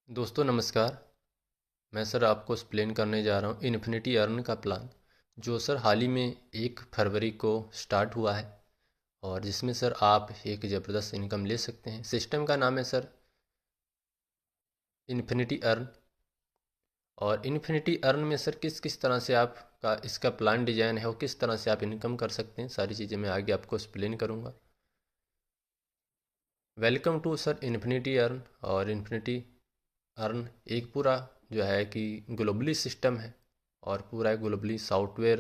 दोस्तों नमस्कार। मैं सर आपको एक्सप्लेन करने जा रहा हूँ इन्फिनिटी अर्न का प्लान, जो सर हाल ही में 1 फरवरी को स्टार्ट हुआ है और जिसमें सर आप एक ज़बरदस्त इनकम ले सकते हैं। सिस्टम का नाम है सर इन्फिनिटी अर्न। और इन्फिनिटी अर्न में सर किस किस तरह से आपका इसका प्लान डिजाइन है और किस तरह से आप इनकम कर सकते हैं, सारी चीज़ें मैं आगे आपको एक्सप्लेन करूँगा। Welcome to sir infinity earn. और इन्फिनिटी अर्न एक पूरा जो है कि ग्लोबली सिस्टम है और पूरा ग्लोबली सॉफ्टवेयर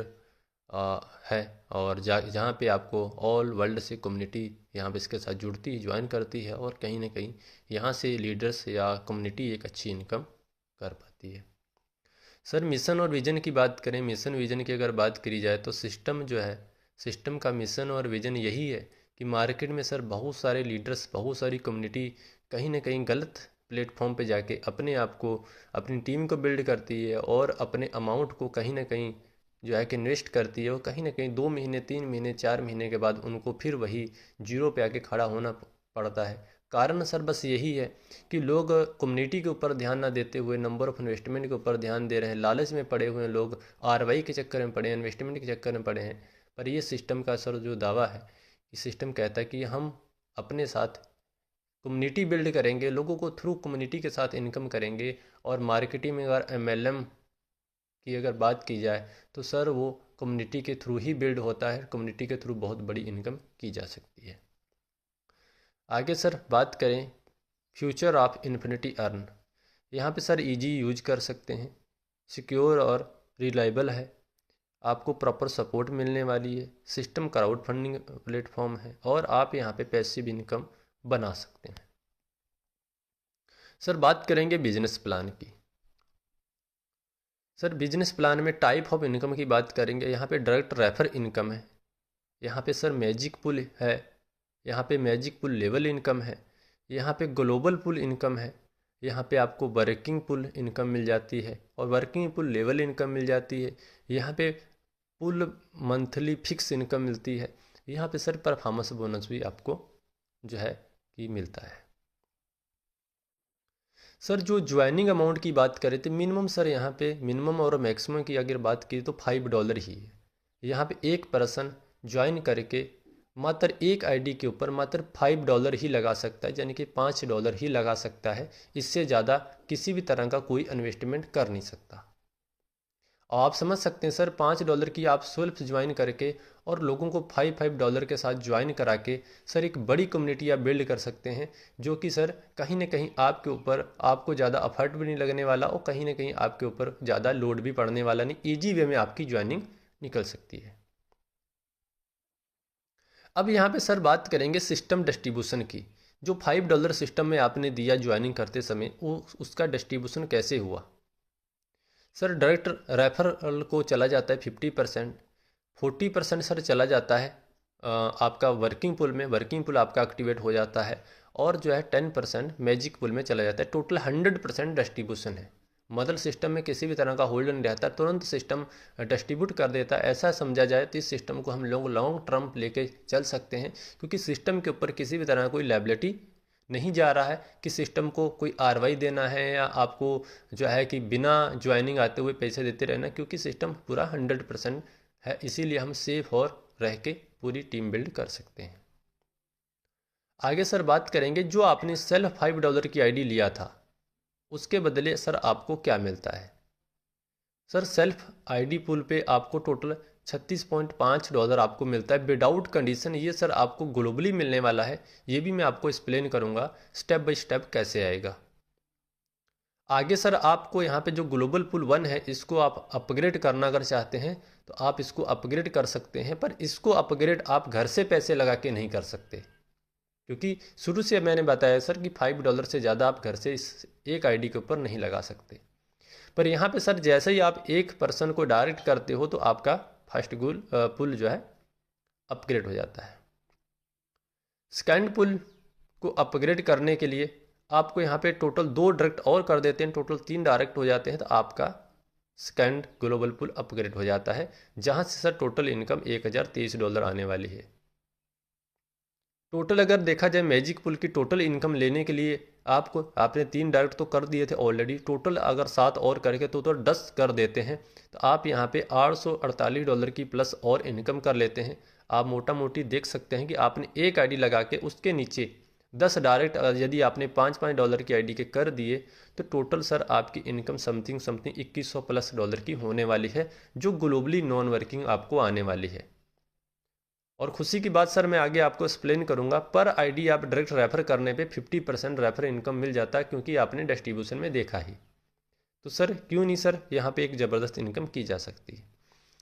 है। और जहाँ पे आपको ऑल वर्ल्ड से कम्युनिटी यहाँ पे इसके साथ जुड़ती है, ज्वाइन करती है और कहीं ना कहीं यहाँ से लीडर्स या कम्युनिटी एक अच्छी इनकम कर पाती है। सर मिशन और विज़न की बात करें, मिशन विज़न की अगर बात करी जाए तो सिस्टम जो है, सिस्टम का मिशन और विज़न यही है कि मार्केट में सर बहुत सारे लीडर्स, बहुत सारी कम्युनिटी कहीं ना कहीं गलत प्लेटफॉर्म पे जाके अपने आप को, अपनी टीम को बिल्ड करती है और अपने अमाउंट को कहीं ना कहीं जो है कि इन्वेस्ट करती है और कहीं ना कहीं 2 महीने, 3 महीने, 4 महीने के बाद उनको फिर वही जीरो पे आके खड़ा होना पड़ता है। कारण सर बस यही है कि लोग कम्युनिटी के ऊपर ध्यान ना देते हुए नंबर ऑफ इन्वेस्टमेंट के ऊपर ध्यान दे रहे हैं, लालच में पड़े हुए हैं लोग, आरवाई के चक्कर में पड़े हैं, इन्वेस्टमेंट के चक्कर में पड़े हैं। पर ये सिस्टम का सर जो दावा है, ये सिस्टम कहता है कि हम अपने साथ कम्युनिटी बिल्ड करेंगे, लोगों को थ्रू कम्युनिटी के साथ इनकम करेंगे। और मार्केटिंग में अगर एमएलएम की अगर बात की जाए तो सर वो कम्युनिटी के थ्रू ही बिल्ड होता है, कम्युनिटी के थ्रू बहुत बड़ी इनकम की जा सकती है। आगे सर बात करें फ्यूचर ऑफ इन्फिनिटी अर्न। यहाँ पे सर इजी यूज कर सकते हैं, सिक्योर और रिलायबल है, आपको प्रॉपर सपोर्ट मिलने वाली है, सिस्टम क्राउड फंडिंग प्लेटफॉर्म है और आप यहाँ पे पैसिव इनकम बना सकते हैं। सर बात करेंगे बिजनेस प्लान की। सर बिजनेस प्लान में टाइप ऑफ इनकम की बात करेंगे। यहाँ पे डायरेक्ट रेफर इनकम है, यहाँ पे सर मैजिक पुल है, यहाँ पे मैजिक पुल लेवल इनकम है, यहाँ पे ग्लोबल पुल इनकम है, यहाँ पे आपको वर्किंग पुल इनकम मिल जाती है और वर्किंग पुल लेवल इनकम मिल जाती है। यहाँ पे पुल मंथली फिक्स इनकम मिलती है। यहाँ पे सर परफॉर्मेंस बोनस भी आपको जो है कि मिलता है। सर जो ज्वाइनिंग अमाउंट की बात करें तो मिनिमम सर यहाँ पे मिनिमम और मैक्सिमम की अगर बात की तो $5 ही है। यहाँ पे एक पर्सन ज्वाइन करके मात्र एक आईडी के ऊपर मात्र $5 ही लगा सकता है, यानी कि $5 ही लगा सकता है। इससे ज़्यादा किसी भी तरह का कोई इन्वेस्टमेंट कर नहीं सकता। आप समझ सकते हैं सर $5 की आप सेल्फ ज्वाइन करके और लोगों को $5 के साथ ज्वाइन करा के सर एक बड़ी कम्युनिटी आप बिल्ड कर सकते हैं, जो कि सर कहीं ना कहीं आपके ऊपर आपको ज़्यादा एफर्ट भी नहीं लगने वाला और कहीं ना कहीं आपके ऊपर ज़्यादा लोड भी पड़ने वाला नहीं, ईजी वे में आपकी ज्वाइनिंग निकल सकती है। अब यहाँ पे सर बात करेंगे सिस्टम डिस्ट्रीब्यूशन की। जो $5 सिस्टम में आपने दिया ज्वाइनिंग करते समय, वो उसका डिस्ट्रीब्यूशन कैसे हुआ। सर डायरेक्ट रेफरल को चला जाता है 50%, 40% सर चला जाता है आपका वर्किंग पुल में, वर्किंग पुल आपका एक्टिवेट हो जाता है और जो है 10% मैजिक पुल में चला जाता है। टोटल 100% डिस्ट्रीब्यूशन है। मदर सिस्टम में किसी भी तरह का होल्ड नहीं रहता, तुरंत सिस्टम डिस्ट्रीब्यूट कर देता है। ऐसा समझा जाए तो इस सिस्टम को हम लोग लॉन्ग टर्म लेके चल सकते हैं, क्योंकि सिस्टम के ऊपर किसी भी तरह का कोई लायबिलिटी नहीं जा रहा है कि सिस्टम को कोई आरवाई देना है या आपको जो है कि बिना ज्वाइनिंग आते हुए पैसे देते रहना, क्योंकि सिस्टम पूरा 100% है। इसीलिए हम सेफ और रह के पूरी टीम बिल्ड कर सकते हैं। आगे सर बात करेंगे जो आपने सेल्फ $5 की आईडी लिया था, उसके बदले सर आपको क्या मिलता है। सर सेल्फ आईडी पुल पे आपको टोटल $36.5 आपको मिलता है विदाउट कंडीशन। ये सर आपको ग्लोबली मिलने वाला है, ये भी मैं आपको एक्सप्लेन करूंगा स्टेप बाय स्टेप कैसे आएगा। आगे सर आपको यहाँ पे जो ग्लोबल पुल 1 है, इसको आप अपग्रेड करना अगर चाहते हैं तो आप इसको अपग्रेड कर सकते हैं, पर इसको अपग्रेड आप घर से पैसे लगा के नहीं कर सकते, क्योंकि शुरू से मैंने बताया सर कि $5 से ज़्यादा आप घर से इस एक आईडी के ऊपर नहीं लगा सकते। पर यहाँ पे सर जैसे ही आप एक पर्सन को डायरेक्ट करते हो तो आपका फर्स्ट गोल पुल जो है अपग्रेड हो जाता है। सेकेंड पुल को अपग्रेड करने के लिए आपको यहाँ पे टोटल 2 डायरेक्ट और कर देते हैं, टोटल 3 डायरेक्ट हो जाते हैं, तो आपका सेकेंड ग्लोबल पुल अपग्रेड हो जाता है, जहाँ से सर टोटल इनकम $1023 आने वाली है। टोटल अगर देखा जाए मैजिक पुल की टोटल इनकम लेने के लिए आपने 3 डायरेक्ट तो कर दिए थे ऑलरेडी, टोटल अगर 7 और करके तो 10 कर देते हैं तो आप यहाँ पे $848 की प्लस और इनकम कर लेते हैं। आप मोटा मोटी देख सकते हैं कि आपने एक आईडी लगा के उसके नीचे 10 डायरेक्ट यदि आपने $5 की आईडी के कर दिए तो टोटल सर आपकी इनकम समथिंग 2100 प्लस डॉलर की होने वाली है, जो ग्लोबली नॉन वर्किंग आपको आने वाली है। और खुशी की बात सर मैं आगे आपको एक्सप्लेन करूंगा, पर आईडी आप डायरेक्ट रेफर करने पे 50% रेफर इनकम मिल जाता है, क्योंकि आपने डिस्ट्रीब्यूशन में देखा ही। तो सर क्यों नहीं सर, यहाँ पे एक ज़बरदस्त इनकम की जा सकती है।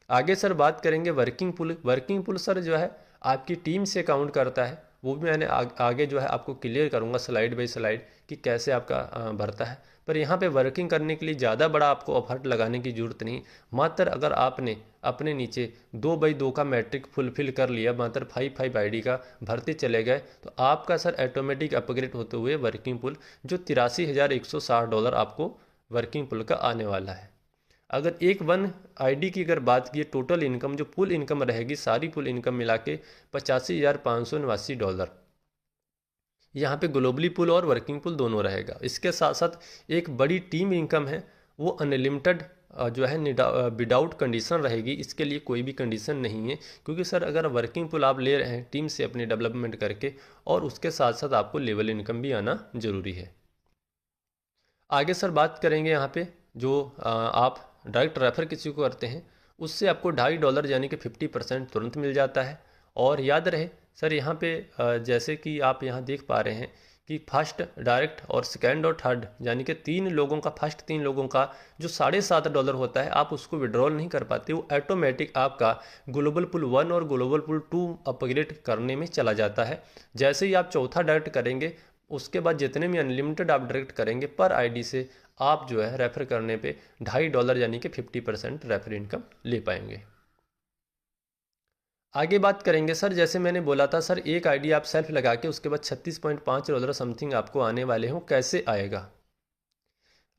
आगे सर बात करेंगे वर्किंग पुल। वर्किंग पुल सर जो है आपकी टीम से काउंट करता है, वो भी मैंने आगे जो है आपको क्लियर करूँगा स्लाइड बाई स्लाइड कि कैसे आपका भरता है। पर यहाँ पे वर्किंग करने के लिए ज़्यादा बड़ा आपको एफर्ट लगाने की ज़रूरत नहीं। मात्र अगर आपने अपने नीचे 2x2 का मैट्रिक फुलफिल कर लिया, मात्र 5 आईडी का भरते चले गए, तो आपका सर ऑटोमेटिक अपग्रेड होते हुए वर्किंग पुल जो $83,160 आपको वर्किंग पुल का आने वाला है। अगर एक वन आईडी की अगर बात की टोटल इनकम जो पुल इनकम रहेगी, सारी पुल इनकम मिला के $85,589 यहाँ पे ग्लोबली पुल और वर्किंग पुल दोनों रहेगा। इसके साथ साथ एक बड़ी टीम इनकम है, वो अनलिमिटेड जो है विदाउट कंडीशन रहेगी। इसके लिए कोई भी कंडीशन नहीं है, क्योंकि सर अगर वर्किंग पुल आप ले रहे हैं टीम से अपनी डेवलपमेंट करके, और उसके साथ साथ आपको लेवल इनकम भी आना जरूरी है। आगे सर बात करेंगे यहाँ पे जो आप डायरेक्ट रेफर किसी को करते हैं उससे आपको $2.5 यानी कि 50% तुरंत मिल जाता है। और याद रहे सर यहाँ पे जैसे कि आप यहाँ देख पा रहे हैं कि फर्स्ट डायरेक्ट और सेकंड और थर्ड यानी कि 3 लोगों का, फर्स्ट 3 लोगों का जो $7.5 होता है, आप उसको विड्रॉल नहीं कर पाते, वो ऑटोमेटिक आपका ग्लोबल पुल 1 और ग्लोबल पुल 2 अपग्रेड करने में चला जाता है। जैसे ही आप चौथा डायरेक्ट करेंगे उसके बाद जितने भी अनलिमिटेड आप डायरेक्ट करेंगे पर आईडी से आप जो है रेफर करने पे $2.5 यानी कि 50% रेफर इनकम ले पाएंगे। आगे बात करेंगे सर, जैसे मैंने बोला था सर एक आईडी आप सेल्फ लगा के उसके बाद $36.5 समथिंग आपको आने वाले हों। कैसे आएगा?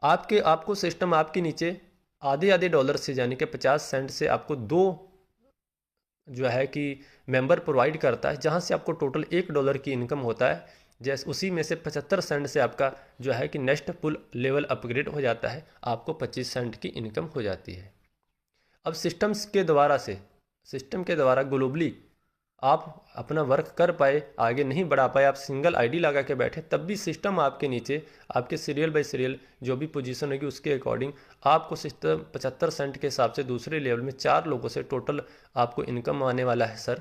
आपको सिस्टम आपके नीचे आधे आधे डॉलर से यानी कि 50 सेंट से आपको 2 जो है कि मेंबर प्रोवाइड करता है, जहां से आपको टोटल $1 की इनकम होता है। जैसे उसी में से 75 सेंट से आपका जो है कि नेक्स्ट पुल लेवल अपग्रेड हो जाता है, आपको 25 सेंट की इनकम हो जाती है। अब सिस्टम के द्वारा ग्लोबली आप अपना वर्क कर पाए, आगे नहीं बढ़ा पाए, आप सिंगल आईडी लगा के बैठे, तब भी सिस्टम आपके नीचे आपके सीरियल बाय सीरियल जो भी पोजीशन होगी उसके अकॉर्डिंग आपको सिस्टम 75 सेंट के हिसाब से दूसरे लेवल में 4 लोगों से टोटल आपको इनकम आने वाला है सर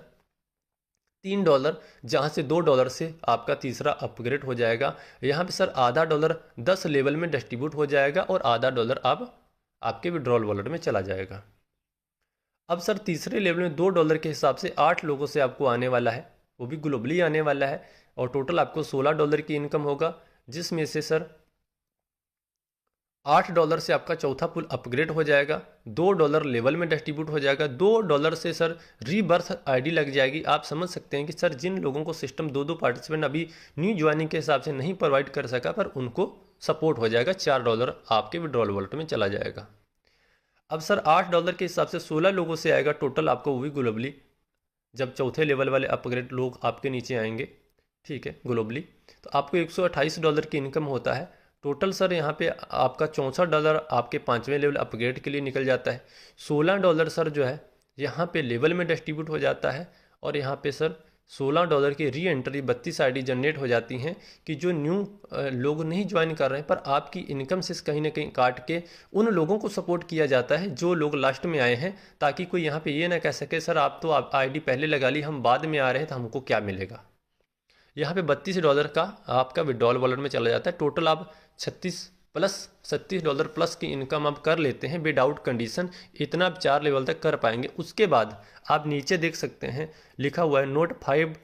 $3, जहां से $2 से आपका तीसरा अपग्रेड हो जाएगा। यहाँ पे सर आधा डॉलर 10 लेवल में डिस्ट्रीब्यूट हो जाएगा और आधा डॉलर अब आपके विड्रॉल वॉलेट में चला जाएगा। अब सर तीसरे लेवल में $2 के हिसाब से 8 लोगों से आपको आने वाला है, वो भी ग्लोबली आने वाला है, और टोटल आपको $16 की इनकम होगा, जिसमें से सर $8 से आपका चौथा पुल अपग्रेड हो जाएगा, $2 लेवल में डिस्ट्रीब्यूट हो जाएगा, $2 से सर रीबर्थ आईडी लग जाएगी। आप समझ सकते हैं कि सर जिन लोगों को सिस्टम 2 पार्टिसिपेंट अभी न्यू ज्वाइनिंग के हिसाब से नहीं प्रोवाइड कर सका, पर उनको सपोर्ट हो जाएगा, $4 आपके विड्रॉल वॉलेट में चला जाएगा। अब सर $8 के हिसाब से 16 लोगों से आएगा टोटल आपको, वो भी ग्लोबली, जब चौथे लेवल वाले अपग्रेड लोग आपके नीचे आएंगे, ठीक है, ग्लोबली, तो आपको $128 की इनकम होता है टोटल। सर यहाँ पे आपका $64 आपके 5वें लेवल अपग्रेड के लिए निकल जाता है। $16 सर जो है यहाँ पे लेवल में डिस्ट्रीब्यूट हो जाता है, और यहाँ पे सर $16 की री एंट्री 32 आईडी जनरेट हो जाती हैं कि जो न्यू लोग नहीं ज्वाइन कर रहे हैं, पर आपकी इनकम से कहीं ना कहीं काट के उन लोगों को सपोर्ट किया जाता है जो लोग लास्ट में आए हैं, ताकि कोई यहाँ पे ये ना कह सके सर आप तो आईडी पहले लगा ली, हम बाद में आ रहे हैं तो हमको क्या मिलेगा। यहाँ पे $32 का आपका विड्रॉल वॉलेट में चला जाता है। टोटल आप $36 प्लस की इनकम आप कर लेते हैं विदाउट कंडीशन। इतना आप 4 लेवल तक कर पाएंगे। उसके बाद आप नीचे देख सकते हैं लिखा हुआ है note 5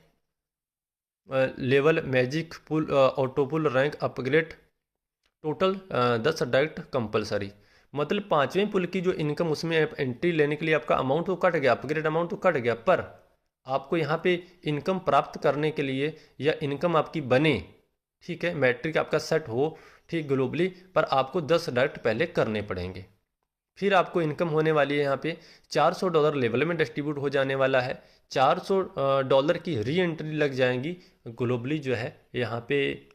level magic pool auto pool rank upgrade total 10 direct compulsory. मतलब 5वें पुल की जो इनकम उसमें एंट्री लेने के लिए आपका अमाउंट तो कट गया, अपग्रेड अमाउंट तो कट गया, पर आपको यहाँ पे इनकम प्राप्त करने के लिए या इनकम आपकी बने, ठीक है, मैट्रिक आपका सेट हो, ठीक, ग्लोबली, पर आपको 10 डायरेक्ट पहले करने पड़ेंगे। फिर आपको इनकम होने वाली है यहाँ पे $400 लेवल में डिस्ट्रीब्यूट हो जाने वाला है। $400 की री एंट्री लग जाएंगी ग्लोबली जो है यहाँ पे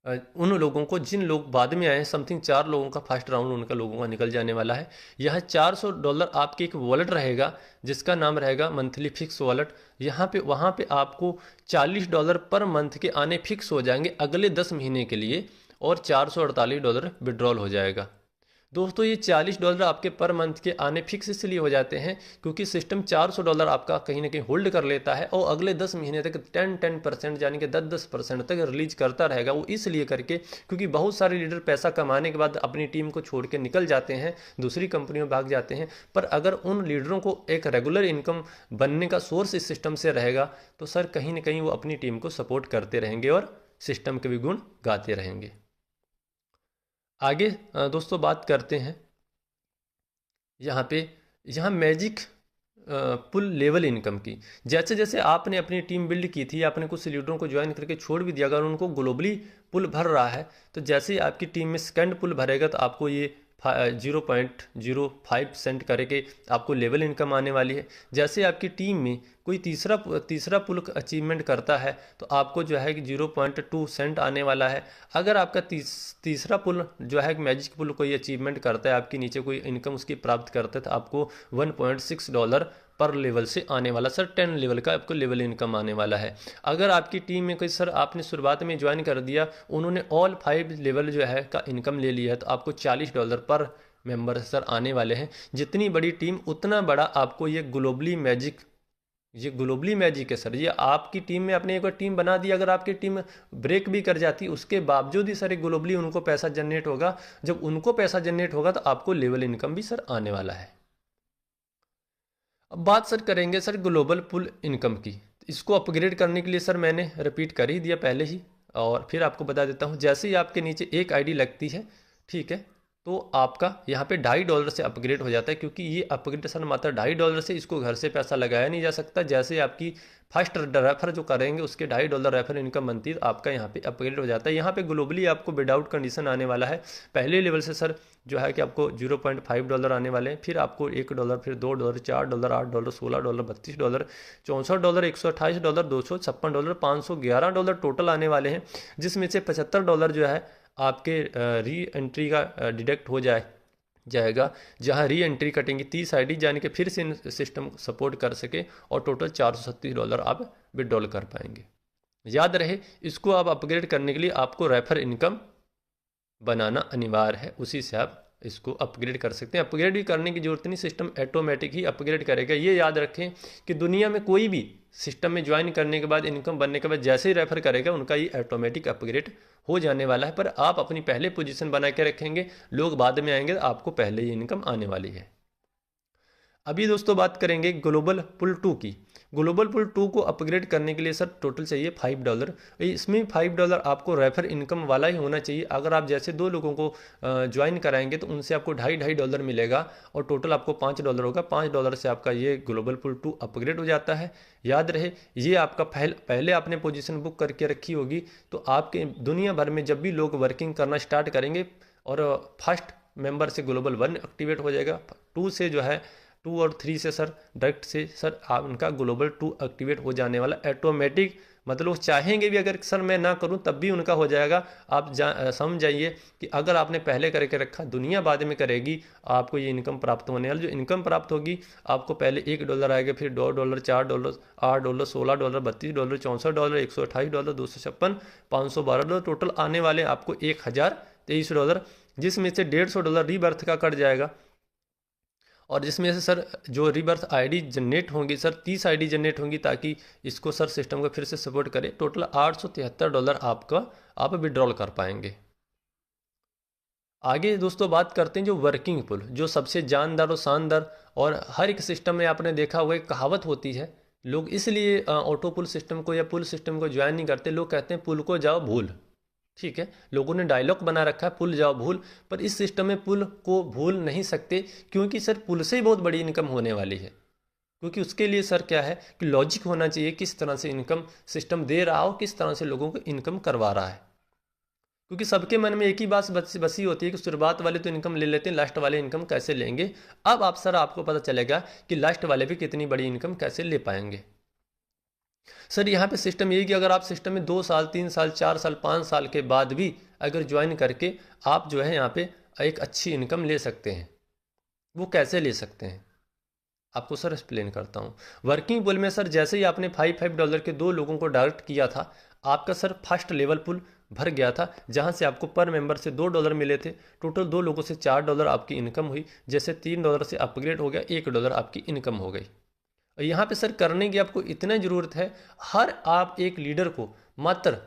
उन लोगों को जिन लोग बाद में आए हैं, समथिंग 4 लोगों का फर्स्ट राउंड उनका लोगों का निकल जाने वाला है। यह $400 आपके एक वॉलेट रहेगा जिसका नाम रहेगा मंथली फिक्स वॉलेट। यहाँ पे वहाँ पे आपको $40 पर मंथ के आने फिक्स हो जाएंगे अगले 10 महीने के लिए, और $448 विड्रॉल हो जाएगा। दोस्तों ये $40 आपके पर मंथ के आने फिक्स इसलिए हो जाते हैं क्योंकि सिस्टम $400 आपका कहीं ना कहीं होल्ड कर लेता है और अगले 10 महीने तक 10% यानी कि 10% तक रिलीज करता रहेगा। वो इसलिए करके क्योंकि बहुत सारे लीडर पैसा कमाने के बाद अपनी टीम को छोड़ के निकल जाते हैं, दूसरी कंपनियों में भाग जाते हैं। पर अगर उन लीडरों को एक रेगुलर इनकम बनने का सोर्स इस सिस्टम से रहेगा तो सर कहीं ना कहीं वो अपनी टीम को सपोर्ट करते रहेंगे और सिस्टम के भी गुण गाते रहेंगे। आगे दोस्तों बात करते हैं यहाँ मैजिक पुल लेवल इनकम की। जैसे जैसे आपने अपनी टीम बिल्ड की थी, आपने कुछ लीडरों को ज्वाइन करके छोड़ भी दिया, अगर उनको ग्लोबली पुल भर रहा है तो जैसे ही आपकी टीम में सेकंड पुल भरेगा तो आपको ये 0.05 सेंट करके आपको लेवल इनकम आने वाली है। जैसे आपकी टीम में कोई तीसरा पुल अचीवमेंट करता है तो आपको जो है कि 0.2 सेंट आने वाला है। अगर आपका तीसरा पुल जो है मैजिक पुल कोई अचीवमेंट करता है, आपके नीचे कोई इनकम उसकी प्राप्त करता है, तो आपको $1.6 पर लेवल से आने वाला सर 10 लेवल का आपको लेवल इनकम आने वाला है। अगर आपकी टीम में कोई सर आपने शुरुआत में ज्वाइन कर दिया, उन्होंने ऑल 5 लेवल जो है का इनकम ले लिया है, तो आपको $40 पर मेंबर सर आने वाले हैं। जितनी बड़ी टीम उतना बड़ा आपको ये ग्लोबली मैजिक है सर। ये आपकी टीम में आपने एक बार टीम बना दी, अगर आपकी टीम ब्रेक भी कर जाती उसके बावजूद ही सर ग्लोबली उनको पैसा जनरेट होगा। जब उनको पैसा जनरेट होगा तो आपको लेवल इनकम भी सर आने वाला है। अब बात सर करेंगे सर ग्लोबल पुल इनकम की। इसको अपग्रेड करने के लिए सर मैंने रिपीट कर ही दिया पहले ही, और फिर आपको बता देता हूँ। जैसे ही आपके नीचे एक आईडी लगती है, ठीक है, तो आपका यहाँ पे $2.5 से अपग्रेड हो जाता है, क्योंकि ये अपग्रेड सर मात्र $2.5 से, इसको घर से पैसा लगाया नहीं जा सकता। जैसे आपकी फर्स्ट रेफर जो करेंगे उसके $2.5 रेफर इनकम बनती है, तो आपका यहाँ पे अपग्रेड हो जाता है। यहाँ पे ग्लोबली आपको विदाउट कंडीशन आने वाला है। पहले लेवल से सर जो है कि आपको $0.5 आने वाले हैं, फिर आपको $1, फिर $2, $4, $8, $16, $32, $64, $128, $256, $511 टोटल आने वाले हैं, जिसमें से $75 जो है आपके री एंट्री का डिडक्ट हो जाएगा, जहां री एंट्री कटेंगी 30 आईडी, यानी कि फिर से सिस्टम सपोर्ट कर सके, और टोटल $437 आप विड्रॉल कर पाएंगे। याद रहे, इसको आप अपग्रेड करने के लिए आपको रेफर इनकम बनाना अनिवार्य है, उसी से आप इसको अपग्रेड कर सकते हैं। अपग्रेड भी करने की जरूरत नहीं, सिस्टम ऑटोमेटिक ही अपग्रेड करेगा। ये याद रखें कि दुनिया में कोई भी सिस्टम में ज्वाइन करने के बाद, इनकम बनने के बाद जैसे ही रेफर करेगा उनका ये ऑटोमेटिक अपग्रेड हो जाने वाला है। पर आप अपनी पहले पोजीशन बना के रखेंगे, लोग बाद में आएंगे, आपको पहले ही इनकम आने वाली है। अभी दोस्तों बात करेंगे ग्लोबल पुल 2 की। ग्लोबल पुल 2 को अपग्रेड करने के लिए सर टोटल चाहिए $5। इसमें $5 आपको रेफर इनकम वाला ही होना चाहिए। अगर आप जैसे 2 लोगों को ज्वाइन कराएंगे तो उनसे आपको $2.5 मिलेगा, और टोटल आपको $5 होगा। $5 से आपका ये ग्लोबल पुल 2 अपग्रेड हो जाता है। याद रहे, ये आपका पहले आपने पोजीशन बुक करके रखी होगी, तो आपके दुनिया भर में जब भी लोग वर्किंग करना स्टार्ट करेंगे, और फर्स्ट मेंबर से ग्लोबल 1 एक्टिवेट हो जाएगा, 2 से जो है 2 और 3 से सर डायरेक्ट से सर आप उनका ग्लोबल 2 एक्टिवेट हो जाने वाला ऑटोमेटिक। मतलब चाहेंगे भी अगर सर मैं ना करूं तब भी उनका हो जाएगा। आप समझ जाइए कि अगर आपने पहले करके रखा, दुनिया बाद में करेगी, आपको ये इनकम प्राप्त होने वाली। जो इनकम प्राप्त होगी आपको पहले $1 आएगा, फिर $2, $4, $8, $16, $32, $64, $128, $256, $512 टोटल आने वाले आपको $1023, जिसमें से $150 रीबर्थ का कट जाएगा, और जिसमें से सर जो रीबर्थ आईडी जनरेट होंगी सर 30 आईडी जनरेट होंगी, ताकि इसको सर सिस्टम को फिर से सपोर्ट करे। टोटल $873 आप विड्रॉल कर पाएंगे। आगे दोस्तों बात करते हैं जो वर्किंग पुल, जो सबसे जानदार और शानदार, और हर एक सिस्टम में आपने देखा हुआ एक कहावत होती है, लोग इसलिए ऑटो पुल सिस्टम को या पुल सिस्टम को ज्वाइन नहीं करते। लोग कहते हैं पुल को जाओ भूल, ठीक है, लोगों ने डायलॉग बना रखा है पुल जाओ भूल, पर इस सिस्टम में पुल को भूल नहीं सकते, क्योंकि सर पुल से ही बहुत बड़ी इनकम होने वाली है। क्योंकि उसके लिए सर क्या है कि लॉजिक होना चाहिए, किस तरह से इनकम सिस्टम दे रहा हो, किस तरह से लोगों को इनकम करवा रहा है। क्योंकि सबके मन में एक ही बात बसी होती है कि शुरुआत वाले तो इनकम ले लेते हैं, लास्ट वाले इनकम कैसे लेंगे। अब आप सर आपको पता चलेगा कि लास्ट वाले भी कितनी बड़ी इनकम कैसे ले पाएंगे। सर यहाँ पे सिस्टम यही कि अगर आप सिस्टम में 2 साल 3 साल 4 साल 5 साल के बाद भी अगर ज्वाइन करके आप जो है यहाँ पे एक अच्छी इनकम ले सकते हैं। वो कैसे ले सकते हैं आपको सर एक्सप्लेन करता हूँ। वर्किंग पुल में सर जैसे ही आपने $5 के 2 लोगों को डायरेक्ट किया था, आपका सर फर्स्ट लेवल पुल भर गया था, जहाँ से आपको पर मेंबर से $2 मिले थे। टोटल 2 लोगों से $4 आपकी इनकम हुई। जैसे $3 से अपग्रेड हो गया, $1 आपकी इनकम हो गई। और यहाँ पे सर करने की आपको इतना ज़रूरत है, हर आप एक लीडर को मात्र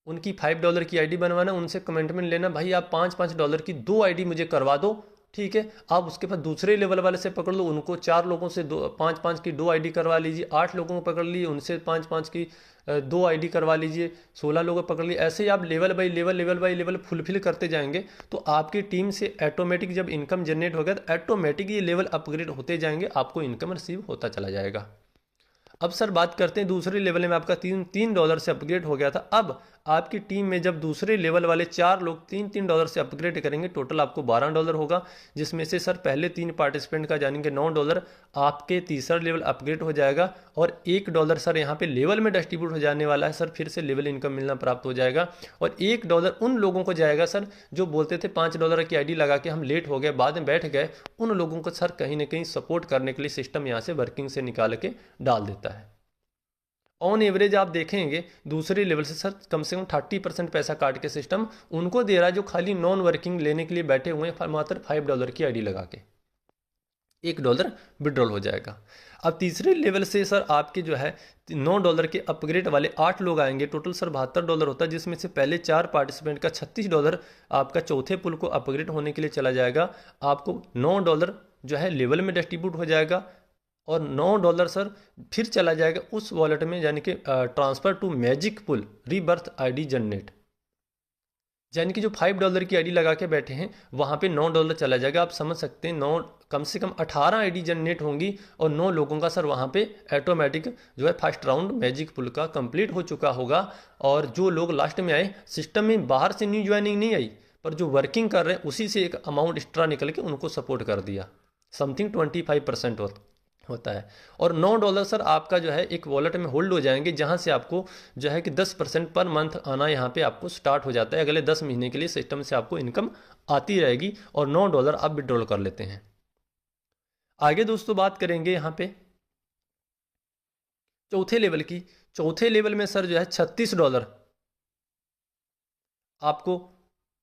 उनकी $5 की आईडी बनवाना, उनसे कमेंटमेंट लेना, भाई आप $5 की 2 आईडी मुझे करवा दो, ठीक है। आप उसके बाद दूसरे लेवल वाले से पकड़ लो, उनको 4 लोगों से 5-5 की 2 आईडी करवा लीजिए। 8 लोगों को पकड़ लीजिए, उनसे 5-5 की 2 आईडी करवा लीजिए। 16 लोगों को पकड़ लीजिए। ऐसे ही आप लेवल बाई लेवल फुलफिल करते जाएंगे तो आपकी टीम से ऑटोमेटिक जब इनकम जनरेट होगा तो ऑटोमेटिक ये लेवल अपग्रेड होते जाएंगे, आपको इनकम रिसीव होता चला जाएगा। अब सर बात करते हैं दूसरे लेवल में आपका $3 से अपग्रेड हो गया था। अब आपकी टीम में जब दूसरे लेवल वाले 4 लोग $3 से अपग्रेड करेंगे, टोटल आपको $12 होगा, जिसमें से सर पहले 3 पार्टिसिपेंट का जानेंगे $9, आपके तीसरा लेवल अपग्रेड हो जाएगा और $1 सर यहाँ पे लेवल में डिस्ट्रीब्यूट हो जाने वाला है। सर फिर से लेवल इनकम मिलना प्राप्त हो जाएगा और $1 उन लोगों को जाएगा सर जो बोलते थे $5 की आईडी लगा के हम लेट हो गए, बाद में बैठ गए, उन लोगों को सर कहीं ना कहीं सपोर्ट करने के लिए सिस्टम यहाँ से वर्किंग से निकाल के डाल देता है। ऑन एवरेज आप देखेंगे दूसरे लेवल से कम 30% पैसा काट के सिस्टम उनको दे रहा है जो खाली नॉन वर्किंग लेने के लिए बैठे हुए हैं, मात्र $5 की आईडी लगा के $1 विड्रॉल हो जाएगा। अब तीसरे लेवल से सर आपके जो है $9 के अपग्रेड वाले 8 लोग आएंगे, टोटल सर $72 होता है, जिसमें से पहले 4 पार्टिसिपेंट का $36 आपका चौथे पुल को अपग्रेड होने के लिए चला जाएगा। आपको $9 जो है लेवल में डिस्ट्रीब्यूट हो जाएगा और $9 सर फिर चला जाएगा उस वॉलेट में, यानी कि transfer to magic pool rebirth ID generate, यानी कि जो $5 की आईडी लगा के बैठे हैं वहाँ पे $9 चला जाएगा। आप समझ सकते हैं, 9 कम से कम 18 आईडी जनरेट होंगी और 9 लोगों का सर वहाँ पे ऑटोमेटिक जो है फर्स्ट राउंड मैजिक पुल का कंप्लीट हो चुका होगा। और जो लोग लास्ट में आए, सिस्टम में बाहर से न्यू ज्वाइनिंग नहीं आई, पर जो वर्किंग कर रहे हैं उसी से एक अमाउंट एक्स्ट्रा निकल के उनको सपोर्ट कर दिया, समथिंग 25% होता है। और $9 सर आपका जो है एक वॉलेट में होल्ड हो जाएंगे, जहां से आपको जो है कि 10% पर मंथ आना यहाँ पे आपको स्टार्ट हो जाता है। अगले 10 महीने के लिए सिस्टम से आपको इनकम आती रहेगी और $9 आप विड्रॉल कर लेते हैं। आगे दोस्तों बात करेंगे यहाँ पे चौथे लेवल की। चौथे लेवल में सर जो है $36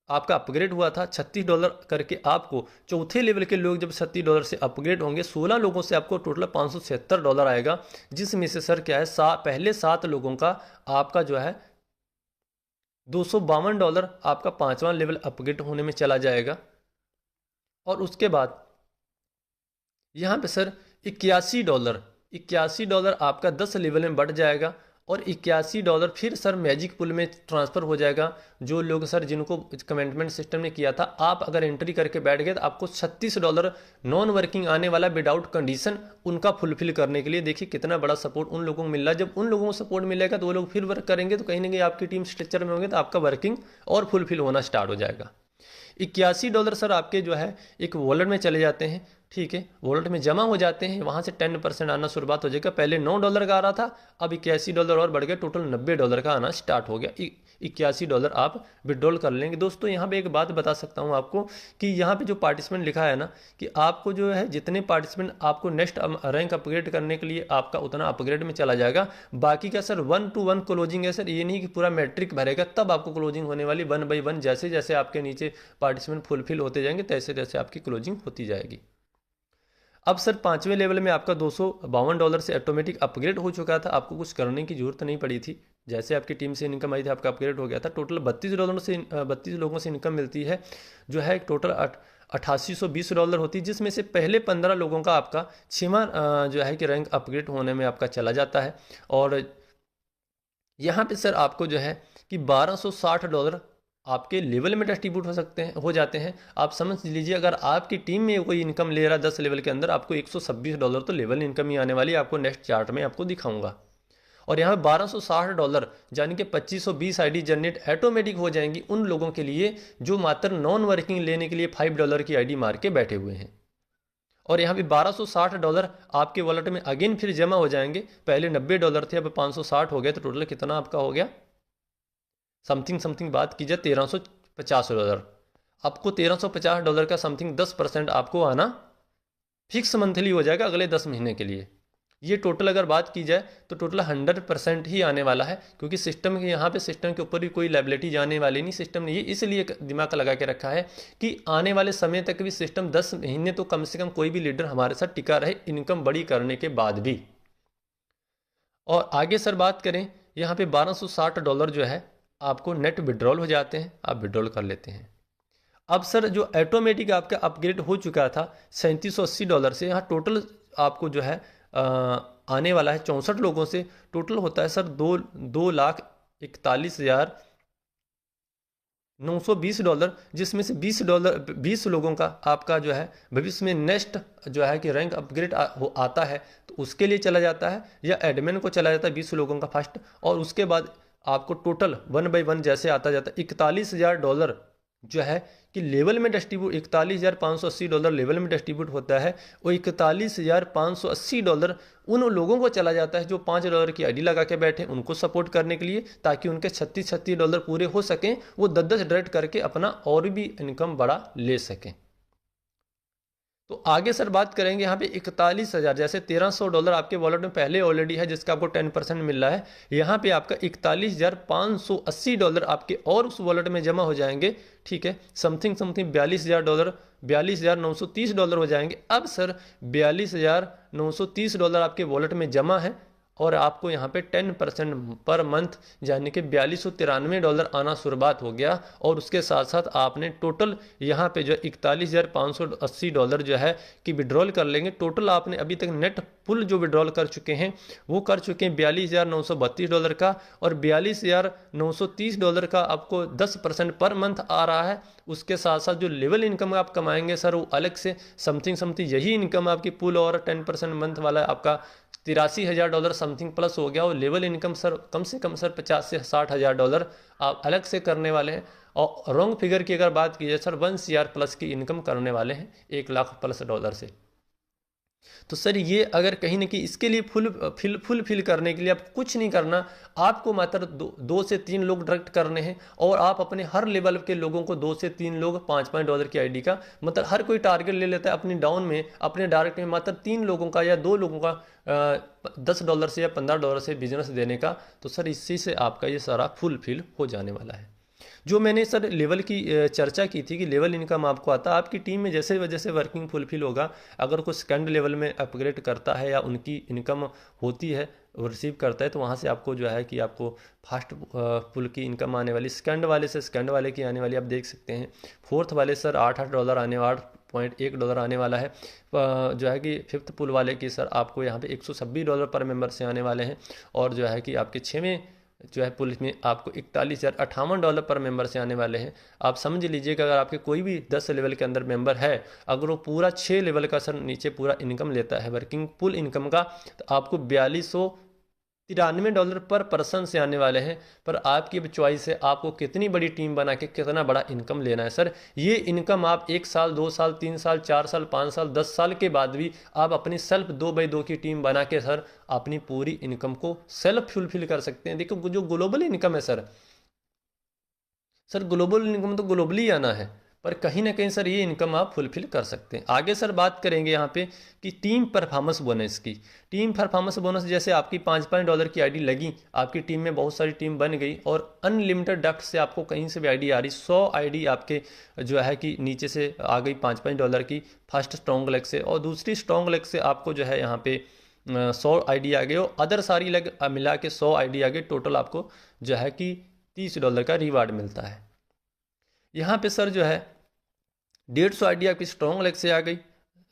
आपका अपग्रेड हुआ था। $36 करके आपको चौथे लेवल के लोग जब $36 से अपग्रेड होंगे, 16 लोगों से आपको टोटल $576 आएगा, जिसमें से सर क्या है पहले 7 लोगों का आपका जो है $252 आपका 5वां लेवल अपग्रेड होने में चला जाएगा। और उसके बाद यहाँ पे सर $81 आपका 10 लेवल में बढ़ जाएगा और $81 फिर सर मैजिक पुल में ट्रांसफ़र हो जाएगा। जो लोग सर जिनको कमेंटमेंट सिस्टम ने किया था, आप अगर एंट्री करके बैठ गए तो आपको $36 नॉन वर्किंग आने वाला विदाउट कंडीशन उनका फुलफिल करने के लिए। देखिए कितना बड़ा सपोर्ट उन लोगों को मिल रहा है। जब उन लोगों को सपोर्ट मिलेगा तो वो लोग फिर वर्क करेंगे, तो कहीं ना कहीं आपकी टीम स्ट्रक्चर में होंगे तो आपका वर्किंग और फुलफिल होना स्टार्ट हो जाएगा। $81 सर आपके जो है एक वॉलेट में चले जाते हैं, ठीक है, वॉलेट में जमा हो जाते हैं, वहाँ से 10% आना शुरुआत हो जाएगा। पहले $9 का आ रहा था, अब $81 और बढ़ गया, टोटल $90 का आना स्टार्ट हो गया। $81 आप विड्रॉल कर लेंगे। दोस्तों यहाँ पे एक बात बता सकता हूँ आपको कि यहाँ पे जो पार्टिसिपेंट लिखा है ना कि आपको जो है जितने पार्टिसिपेंट आपको नेक्स्ट रैंक अपग्रेड करने के लिए आपका उतना अपग्रेड में चला जाएगा। बाकी का सर 1-to-1 क्लोजिंग है सर, ये नहीं कि पूरा मैट्रिक भरेगा तब आपको क्लोजिंग होने वाली। 1 by 1 जैसे जैसे आपके नीचे पार्टिसिपेंट फुलफिल होते जाएंगे तैसे तैसे आपकी क्लोजिंग होती जाएगी। अब सर 5वें लेवल में आपका $252 से ऑटोमेटिक अपग्रेड हो चुका था, आपको कुछ करने की जरूरत नहीं पड़ी थी। जैसे आपकी टीम से इनकम आई थी आपका अपग्रेड हो गया था। टोटल $32 लोगों से इनकम मिलती है, जो है टोटल $8820 होती है, जिसमें से पहले 15 लोगों का आपका 6वां जो है कि रैंक अपग्रेड होने में आपका चला जाता है। और यहाँ पे सर आपको जो है कि $1260 आपके लेवल में डिस्ट्रीब्यूट हो जाते हैं। आप समझ लीजिए अगर आपकी टीम में कोई इनकम ले रहा है 10 लेवल के अंदर, आपको $126 तो लेवल इनकम ही आने वाली है। आपको नेक्स्ट चार्ट में आपको दिखाऊंगा। और यहाँ पे $1260 यानी कि 2520 आईडी जनरेट ऑटोमेटिक हो जाएंगी उन लोगों के लिए जो मात्र नॉन वर्किंग लेने के लिए $5 की आईडी मार के बैठे हुए हैं। और यहाँ पे $1260 आपके वॉलेट में अगेन फिर जमा हो जाएंगे। पहले $90 थे, अब 560 हो गया, तो टोटल कितना आपका हो गया, समथिंग बात की जाए $1350। आपको $1350 का समथिंग 10% आपको आना फिक्स मंथली हो जाएगा अगले 10 महीने के लिए। ये टोटल अगर बात की जाए तो टोटल 100% ही आने वाला है, क्योंकि सिस्टम के यहाँ पे सिस्टम के ऊपर भी कोई लायबिलिटी जाने वाली नहीं। सिस्टम ने ये इसलिए दिमाग लगा के रखा है कि आने वाले समय तक भी सिस्टम 10 महीने तो कम से कम कोई भी लीडर हमारे साथ टिका रहे, इनकम बड़ी करने के बाद भी। और आगे सर बात करें, यहाँ पे $1260 जो है आपको नेट विड्रॉल हो जाते हैं, आप विड्रॉल कर लेते हैं। अब सर जो ऑटोमेटिक आपका अपग्रेड हो चुका था $3780 से, यहाँ टोटल आपको जो है आने वाला है 64 लोगों से। टोटल होता है सर 2,41,920 जिसमें से $20 लोगों का आपका जो है भविष्य में नेक्स्ट जो है कि रैंक अपग्रेड आता है तो उसके लिए चला जाता है, या एडमिन को चला जाता है 20 लोगों का फर्स्ट। और उसके बाद आपको टोटल 1 बाय 1 जैसे आता जाता है $41,000 जो है कि लेवल में डिस्ट्रीब्यूट, $41,580 लेवल में डिस्ट्रीब्यूट होता है। वो $41,580 उन लोगों को चला जाता है जो $5 की आईडी लगा के बैठे, उनको सपोर्ट करने के लिए, ताकि उनके $36 पूरे हो सकें, वो 10 डायरेक्ट करके अपना और भी इनकम बड़ा ले सकें। तो आगे सर बात करेंगे यहाँ पे 41,000, जैसे $1300 आपके वॉलेट में पहले ऑलरेडी है जिसका आपको 10% मिल रहा है। यहाँ पे आपका $41,580 आपके और उस वॉलेट में जमा हो जाएंगे, ठीक है, समथिंग $42,000, $42,930 हो जाएंगे। अब सर $42,930 आपके वॉलेट में जमा है और आपको यहाँ पे 10% पर मंथ यानी कि $4293 आना शुरुआत हो गया। और उसके साथ साथ आपने टोटल यहाँ पे जो $41,580 जो है कि विड्रॉल कर लेंगे। टोटल आपने अभी तक नेट फुल जो विड्रॉल कर चुके हैं वो कर चुके हैं $42,932 का, और $42,930 का आपको 10% पर मंथ आ रहा है। उसके साथ साथ जो लेवल इनकम आप कमाएंगे सर वो अलग से समथिंग यही इनकम आपकी पुल और 10% मंथ वाला आपका $83,000 समथिंग प्लस हो गया। और लेवल इनकम सर कम से कम सर $50,000 से $60,000 आप अलग से करने वाले हैं। और रॉन्ग फिगर की अगर बात की जाए सर 1 CR प्लस की इनकम करने वाले हैं $1,00,000+ से। तो सर ये अगर कहीं ना कहीं इसके लिए फुल करने के लिए आप कुछ नहीं करना, आपको मात्र 2 से 3 लोग डायरेक्ट करने हैं। और आप अपने हर लेवल के लोगों को 2 से 3 लोग $5 की आईडी का, मतलब हर कोई टारगेट ले लेता है अपनी डाउन में, अपने डायरेक्ट में मात्र 3 लोगों का या 2 लोगों का $10 से या $15 से बिजनेस देने का। तो सर इसी से आपका ये सारा फुलफिल हो जाने वाला है। जो मैंने सर लेवल की चर्चा की थी कि लेवल इनकम आपको आता है, आपकी टीम में जैसे वजह से वर्किंग फुलफिल होगा, अगर कोई सेकंड लेवल में अपग्रेड करता है या उनकी इनकम होती है वो रिसीव करता है, तो वहाँ से आपको जो है कि आपको फर्स्ट पुल की इनकम आने वाली, सेकंड वाले से सेकंड वाले की आने वाली आप देख सकते हैं। फोर्थ वाले सर $8 आने वाला, $8.1 आने वाला है। जो है कि फिफ्थ पुल वाले की सर आपको यहाँ पे $126 पर मेंबर से आने वाले हैं। और जो है कि आपके 6वें जो है पुल में आपको $41,058 पर मेंबर से आने वाले हैं। आप समझ लीजिए कि अगर आपके कोई भी 10 लेवल के अंदर मेंबर है, अगर वो पूरा 6 लेवल का सर नीचे पूरा इनकम लेता है वर्किंग पुल इनकम का, तो आपको $4293 पर पर्सन से आने वाले हैं। पर आपकी अब चॉइस है आपको कितनी बड़ी टीम बना के कितना बड़ा इनकम लेना है। सर ये इनकम आप 1 साल 2 साल 3 साल 4 साल 5 साल 10 साल के बाद भी आप अपनी सेल्फ 2x2 की टीम बना के सर अपनी पूरी इनकम को सेल्फ फुलफिल कर सकते हैं। देखो जो ग्लोबल इनकम है सर ग्लोबल इनकम तो ग्लोबली आना है, पर कहीं ना कहीं सर ये इनकम आप फुलफिल कर सकते हैं। आगे सर बात करेंगे यहाँ पे कि टीम परफॉर्मेंस बोनस की। टीम परफॉर्मेंस बोनस जैसे आपकी $5 की आईडी लगी, आपकी टीम में बहुत सारी टीम बन गई और अनलिमिटेड डेप्थ से आपको कहीं से भी आईडी आ रही, 100 आईडी आपके जो है कि नीचे से आ गई $5 की फर्स्ट स्ट्रॉन्ग लेग से, और दूसरी स्ट्रॉन्ग लेग से आपको जो है यहाँ पे 100 आईडी आ गई, और अदर सारी लेग मिला के 100 आईडी आ गई। टोटल आपको जो है कि $30 का रिवार्ड मिलता है। यहाँ पे सर जो है 150 आईडी आपकी स्ट्रॉन्ग लेग से आ गई,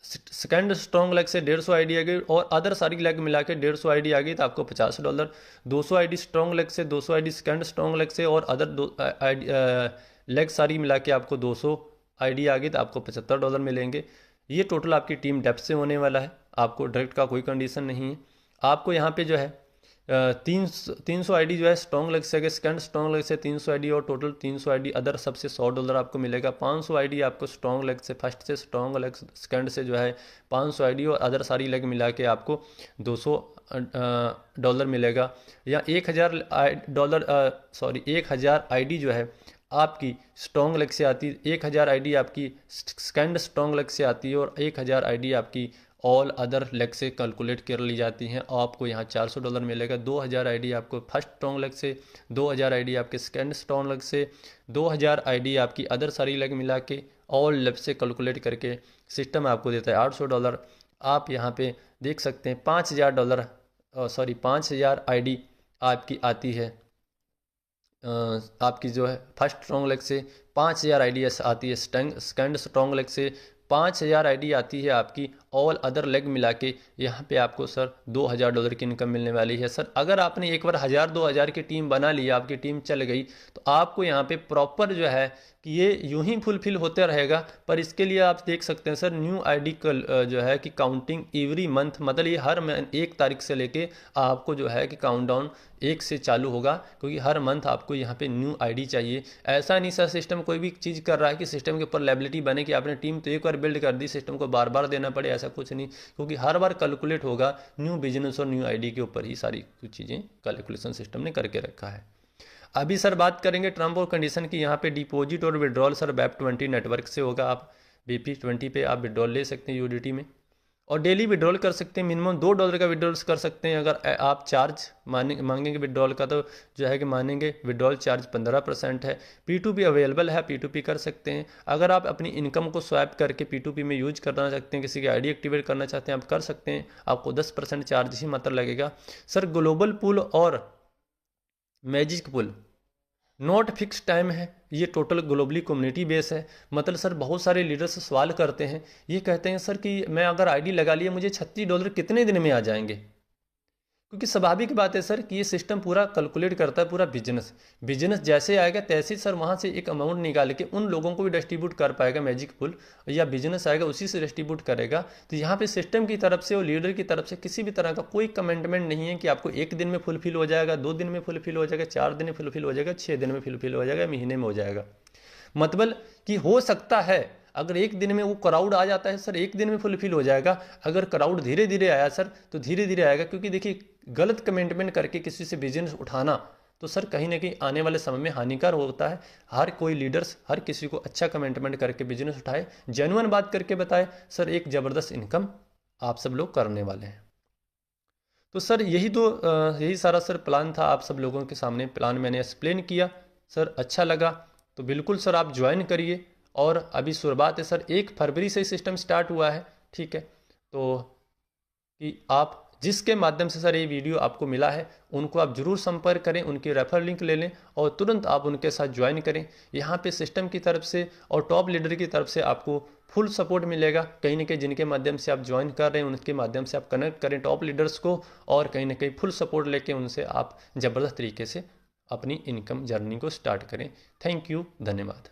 सेकंड स्ट्रॉन्ग लेग से 150 आईडी आ गई, और अदर सारी लेग मिला के 150 आईडी आ गई तो आपको $50। 200 आईडी स्ट्रॉन्ग लेग से, 200 आईडी सेकंड स्ट्रॉन्ग लेग से, और अदर लेग सारी मिला के आपको 200 आईडी आ गई तो आपको $75 मिलेंगे। ये टोटल आपकी टीम डेप्थ से होने वाला है, आपको डायरेक्ट का कोई कंडीशन नहीं है। आपको यहाँ पे जो है 300 आईडी जो है स्ट्रॉन्ग लेग से, अगर सेकंड स्ट्रॉन्ग लेग से 300 आईडी और टोटल 300 आईडी अदर सबसे $100 आपको मिलेगा। 500 आईडी आपको स्ट्रॉन्ग लेग से, फर्स्ट से स्ट्रॉन्ग लेग, सेकंड से जो है 500 आईडी और अदर सारी लेग मिला के आपको $200 मिलेगा। या $1000 आईडी जो है आपकी स्ट्रॉन्ग लेग से आती है, 1000 आईडी आपकी सेकंड स्ट्रॉन्ग लेग से आती है और 1000 आईडी आपकी ऑल अदर लेग से कैलकुलेट कर ली जाती हैं। आपको यहाँ $400 मिलेगा। 2000 आईडी आपको फर्स्ट स्ट्रॉन्ग लेग से, 2000 आईडी आपके सेकंड स्ट्रॉन्ग लेग से, 2000 आईडी आपकी अदर सारी लेग मिला के ऑल लेग से कैलकुलेट करके सिस्टम आपको देता है $800। आप यहाँ पे देख सकते हैं $5000 आईडी आपकी आती है, आपकी जो है फर्स्ट स्ट्रॉन्ग लेग से 5000 आईडी आती है, सेकंड स्ट्रॉन्ग लेग से 5000 आईडी आती है आपकी, ऑल अदर लेग मिला के यहाँ पे आपको सर $2000 की इनकम मिलने वाली है। सर अगर आपने एक बार 1000-2000 की टीम बना ली, आपकी टीम चल गई, तो आपको यहाँ पे प्रॉपर जो है कि ये यूं ही फुलफिल होते रहेगा। पर इसके लिए आप देख सकते हैं सर न्यू आईडी जो है कि काउंटिंग एवरी मंथ, मतलब ये हर 1 तारीख से लेके आपको जो है कि काउंटडाउन 1 से चालू होगा, क्योंकि हर मंथ आपको यहाँ पे न्यू आईडी चाहिए। ऐसा नहीं सर सिस्टम कोई भी चीज़ कर रहा है कि सिस्टम के ऊपर लायबिलिटी बने कि आपने टीम तो एक बार बिल्ड कर दी, सिस्टम को बार बार देना पड़े, ऐसा कुछ नहीं, क्योंकि हर बार कैलकुलेट होगा न्यू बिजनेस और न्यू आईडी के ऊपर ही सारी कुछ चीज़ें कैलकुलेशन सिस्टम ने करके रखा है। अभी सर बात करेंगे टर्म और कंडीशन की। यहाँ पे डिपॉजिट और विड्रॉल सर BEP20 नेटवर्क से होगा। आप BP20 पे आप विड्रॉल ले सकते हैं UDT में, और डेली विड्रॉल कर सकते हैं। मिनिमम $2 का विड्रॉल कर सकते हैं। अगर आप चार्ज मांगेंगे विड्रॉल का, तो जो है कि मानेंगे विड्रॉल चार्ज 15% है। P2P अवेलेबल है, P2P कर सकते हैं। अगर आप अपनी इनकम को स्वैप करके P2P में यूज करना चाहते हैं, किसी की आईडी एक्टिवेट करना चाहते हैं, आप कर सकते हैं। आपको 10% चार्ज ही मात्र लगेगा। सर ग्लोबल पूल और magic pool not fix time है, ये टोटल ग्लोबली कम्युनिटी बेस है। मतलब सर बहुत सारे लीडर्स सवाल करते हैं, ये कहते हैं सर कि मैं अगर आईडी लगा लिया मुझे $36 कितने दिन में आ जाएंगे? क्योंकि स्वाभाविक बात है सर कि ये सिस्टम पूरा कैलकुलेट करता है पूरा बिजनेस जैसे आएगा तैसे ही सर वहाँ से एक अमाउंट निकाल के उन लोगों को भी डिस्ट्रीब्यूट कर पाएगा मैजिक पुल, या बिजनेस आएगा उसी से डिस्ट्रीब्यूट करेगा। तो यहाँ पे सिस्टम की तरफ से और लीडर की तरफ से किसी भी तरह का कोई कमेंटमेंट नहीं है कि आपको 1 दिन में फुलफिल हो जाएगा, 2 दिन में फुलफिल हो जाएगा, 4 दिन में फुलफिल हो जाएगा, 6 दिन में फुलफिल हो जाएगा, महीने में हो जाएगा। मतलब कि हो सकता है अगर 1 दिन में वो क्राउड आ जाता है सर 1 दिन में फुलफिल हो जाएगा। अगर क्राउड धीरे धीरे आया सर तो धीरे धीरे आएगा, क्योंकि देखिए गलत कमेंटमेंट करके किसी से बिजनेस उठाना तो सर कहीं ना कहीं आने वाले समय में हानिकार होता है। हर कोई लीडर्स हर किसी को अच्छा कमेंटमेंट करके बिजनेस उठाए, जेन्युइन बात करके बताए, सर एक ज़बरदस्त इनकम आप सब लोग करने वाले हैं। तो सर यही सारा सर प्लान था, आप सब लोगों के सामने प्लान मैंने एक्सप्लेन किया। सर अच्छा लगा तो बिल्कुल सर आप ज्वाइन करिए। और अभी शुरुआत है सर, 1 फरवरी से सिस्टम स्टार्ट हुआ है, ठीक है। तो कि आप जिसके माध्यम से सर ये वीडियो आपको मिला है उनको आप जरूर संपर्क करें, उनकी रेफर लिंक ले लें और तुरंत आप उनके साथ ज्वाइन करें। यहाँ पे सिस्टम की तरफ से और टॉप लीडर की तरफ से आपको फुल सपोर्ट मिलेगा। कहीं ना कहीं जिनके माध्यम से आप ज्वाइन कर रहे हैं उनके माध्यम से आप कनेक्ट करें टॉप लीडर्स को, और कहीं ना कहीं फुल सपोर्ट लेके उनसे आप ज़बरदस्त तरीके से अपनी इनकम जर्नी को स्टार्ट करें। थैंक यू, धन्यवाद।